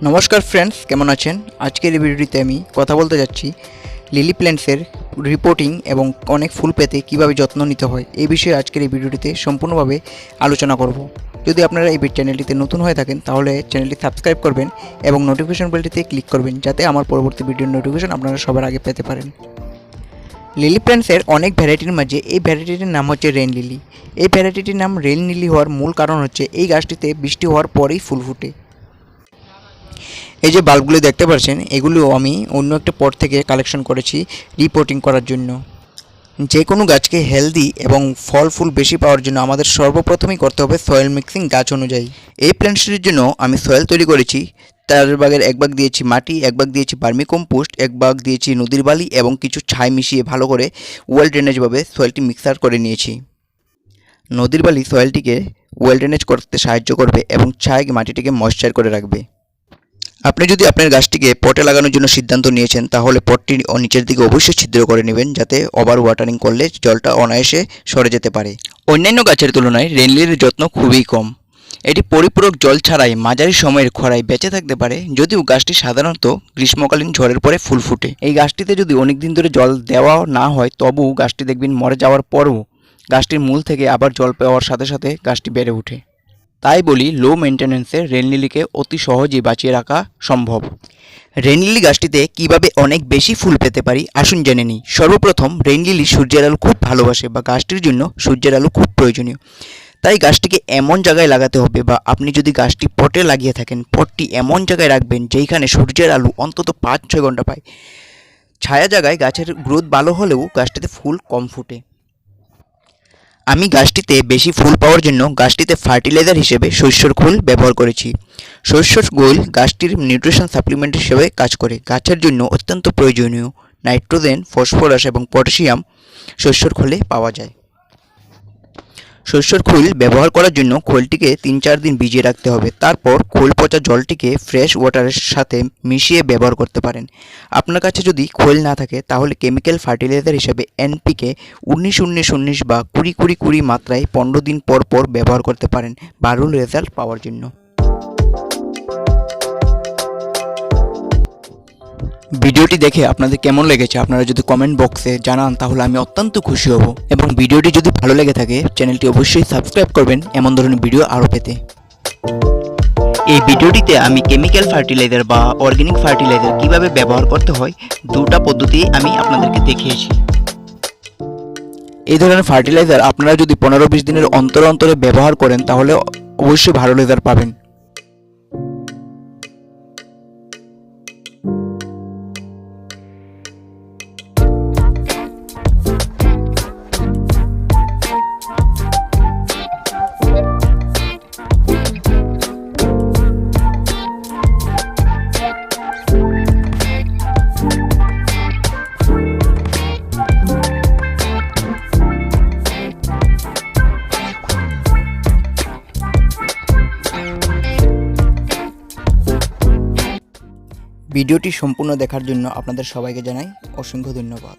নমস্কার ফ্রেন্ডস, কেমন আছেন? আজকের এই ভিডিওটিতে আমি কথা বলতে যাচ্ছি লিলি প্ল্যান্টসের রিপোর্টিং এবং অনেক ফুল পেতে কিভাবে যত্ন নিতে হয় এই বিষয়ে আজকের এই ভিডিওটিতে সম্পূর্ণভাবে আলোচনা করব। যদি আপনারা এই চ্যানেলটিতে নতুন হয়ে থাকেন তাহলে চ্যানেলটি সাবস্ক্রাইব করবেন এবং নোটিফিকেশন বেলটিতে ক্লিক করবেন যাতে আমার পরবর্তী ভিডিওর নোটিফিকেশন আপনারা সবার আগে পেতে পারেন। লিলি প্ল্যান্টসের অনেক ভ্যারাইটির মাঝে এই ভ্যারাইটিটির নাম হচ্ছে রেইন লিলি। এই ভ্যারাইটিটির নাম রেইন লিলি হওয়ার মূল কারণ হচ্ছে এই গাছটিতে বৃষ্টি হওয়ার পরেই ফুল ফুটে। এই যে বাল্বগুলো দেখতে পাচ্ছেন, এগুলো আমি অন্য একটা পট থেকে কালেকশন করেছি রিপোর্টিং করার জন্য। যে কোনো গাছকে হেলদি এবং ফল ফুল বেশি পাওয়ার জন্য আমাদের সর্বপ্রথমেই করতে হবে সয়েল মিক্সিং গাছ অনুযায়ী। এই প্ল্যান্টসটির জন্য আমি সয়েল তৈরি করেছি। 4 ভাগের 1 ভাগ দিয়েছি মাটি, 1 ভাগ দিয়েছি ভার্মি কম্পোস্ট, 1 ভাগ দিয়েছি নদীর বালি এবং কিছু ছাই মিশিয়ে ভালো করে ওয়েল ড্রেনেজভাবে সয়েলটি মিক্সার করে নিয়েছি। নদীর বালি সয়েলটিকে ওয়েল ড্রেনেজ করতে সাহায্য করবে এবং ছাই মাটিটিকে ময়েশ্চার করে রাখবে। আপনি যদি আপনার গাছটিকে পটে লাগানোর জন্য সিদ্ধান্ত নিয়েছেন তাহলে পটটি নিচের দিকে অবশ্যই ছিদ্র করে নেবেন যাতে ওভার ওয়াটারিং করলে জলটা অনায়াসে সরে যেতে পারে। অন্যান্য গাছের তুলনায় রেইন লিলির যত্ন খুবই কম। এটি পরিপূরক জল ছাড়াই মাঝারি সময়ের খরায় বেঁচে থাকতে পারে, যদিও গাছটি সাধারণত গ্রীষ্মকালীন ঝড়ের পরে ফুল ফুটে। এই গাছটিতে যদি অনেক দিন ধরে জল দেওয়া না হয় তবুও গাছটি দেখবেন মরে যাওয়ার পরও গাছটির মূল থেকে আবার জল পাওয়ার সাথে সাথে গাছটি বেড়ে ওঠে। তাই বলি লো মেনটেন্যান্সে রেইন লিলিকে অতি সহজেই বাঁচিয়ে রাখা সম্ভব। রেইন লিলি গাছটিতে কীভাবে অনেক বেশি ফুল পেতে পারি আসুন জেনে নিই। সর্বপ্রথম রেইন লিলি সূর্যের আলো খুব ভালোবাসে বা গাছটির জন্য সূর্যের আলো খুব প্রয়োজনীয়। তাই গাছটিকে এমন জায়গায় লাগাতে হবে বা আপনি যদি গাছটি পটে লাগিয়ে থাকেন পটটি এমন জায়গায় রাখবেন যেইখানে সূর্যের আলো অন্তত 5-6 ঘন্টা পায়। ছায়া জায়গায় গাছের গ্রোথ ভালো হলেও গাছটিতে ফুল কম ফুটে। আমি গাছটিতে বেশি ফুল পাওয়ার জন্য গাছটিতে ফার্টিলাইজার হিসেবে শস্যর খোল ব্যবহার করেছি। শস্যর খোল গাছটির নিউট্রিশন সাপ্লিমেন্ট হিসেবে কাজ করে। গাছের জন্য অত্যন্ত প্রয়োজনীয় নাইট্রোজেন, ফসফরাস এবং পটাশিয়াম শস্যর খোলে পাওয়া যায়। শস্যর খোল ব্যবহার করার জন্য খোলটিকে 3-4 দিন ভিজিয়ে রাখতে হবে। তারপর খোল পচা জলটিকে ফ্রেশ ওয়াটারের সাথে মিশিয়ে ব্যবহার করতে পারেন। আপনার কাছে যদি খোল না থাকে তাহলে কেমিক্যাল ফার্টিলাইজার হিসেবে NPK 19-19-19 বা 20-20-20 মাত্রায় 15 দিন পর পর ব্যবহার করতে পারেন ভালো রেজাল্ট পাওয়ার জন্য। ভিডিওটি দেখে আপনাদের কেমন লেগেছে আপনারা যদি কমেন্ট বক্সে জানান তাহলে আমি অত্যন্ত খুশি হব এবং ভিডিওটি যদি ভালো লেগে থাকে চ্যানেলটি অবশ্যই সাবস্ক্রাইব করবেন এমন ধরনের ভিডিও আরও পেতে। এই ভিডিওটিতে আমি কেমিক্যাল ফার্টিলাইজার বা অর্গানিক ফার্টিলাইজার কিভাবে ব্যবহার করতে হয় দুটো পদ্ধতি আমি আপনাদেরকে দেখিয়েছি। এই ধরনের ফার্টিলাইজার আপনারা যদি 15-20 দিনের অন্তরে অন্তরে ব্যবহার করেন তাহলে অবশ্যই ভালো রেজাল্ট পাবেন। ভিডিওটি সম্পূর্ণ দেখার জন্য আপনাদের সবাইকে জানাই অসংখ্য ধন্যবাদ।